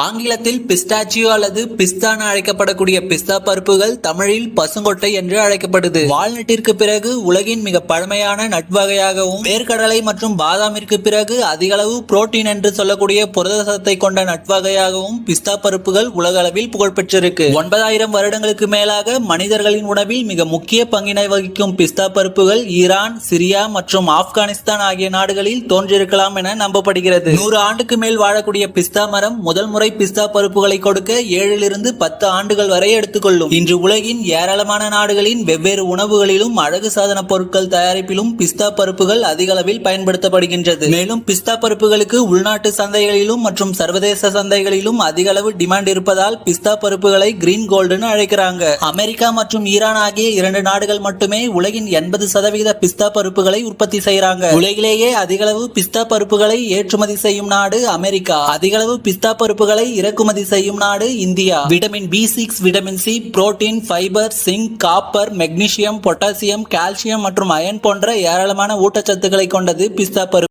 ஆங்கிலத்தில் பிஸ்டாச்சியோ அல்லது பிஸ்தா என அழைக்கப்படக்கூடிய பிஸ்தா பருப்புகள் தமிழில் பசுங்கொட்டை என்று அழைக்கப்படுது. வால்நட்டிற்கு பிறகு உலகின் மிக பழமையான நட்வகையாகவும், வேர்க்கடலை மற்றும் பாதாமிற்கு பிறகு அதிகளவு புரோட்டீன் என்று சொல்லக்கூடிய புரத சத்தை கொண்ட நட்வகையாகவும் பிஸ்தா பருப்புகள் உலக அளவில் புகழ்பெற்றிருக்கு. 9000 வருடங்களுக்கு மேலாக மனிதர்களின் உணவில் மிக முக்கிய பங்கினை வகிக்கும் பிஸ்தா பருப்புகள் ஈரான், சிரியா மற்றும் ஆப்கானிஸ்தான் ஆகிய நாடுகளில் தோன்றியிருக்கலாம் என நம்பப்படுகிறது. 100 ஆண்டுக்கு மேல் வாழக்கூடிய பிஸ்தா மரம் முதல் முறை பிஸ்தா பருப்புகளை கொடுக்க 7 இருந்து 10 ஆண்டுகள் வரை எடுத்துக்கொள்ளும். இன்று உலகின் ஏராளமான நாடுகளின் வெவ்வேறு உணவுகளிலும் அழகு சாதன பொருட்கள் தயாரிப்பிலும் பிஸ்தா பருப்புகள் அதிக அளவில் பயன்படுத்தப்படுகின்றது. மேலும் பிஸ்தா பருப்புகளுக்கு உள்நாட்டு சந்தைகளிலும் மற்றும் சர்வதேச சந்தைகளிலும் அதிக அளவு டிமாண்ட் இருப்பதால் பிஸ்தா பருப்புகளை கிரீன் கோல்டுன்னு அழைக்கிறாங்க. அமெரிக்கா மற்றும் ஈரான் ஆகிய 2 நாடுகள் மட்டுமே உலகின் 80% பிஸ்தா பருப்புகளை உற்பத்தி செய்யறாங்க. உலகிலேயே அதிக அளவு பிஸ்தா பருப்புகளை ஏற்றுமதி செய்யும் நாடு அமெரிக்கா. அதிக அளவு பிஸ்தா பருப்புகளை இறக்குமதி செய்யும் நாடு India. Vitamin B6, vitamin C, protein, fibre, zinc, copper, magnesium, potassium, calcium மற்றும் அயன் போன்ற ஏராளமான ஊட்டச்சத்துக்களை கொண்டது பிஸ்தா பருப்பு.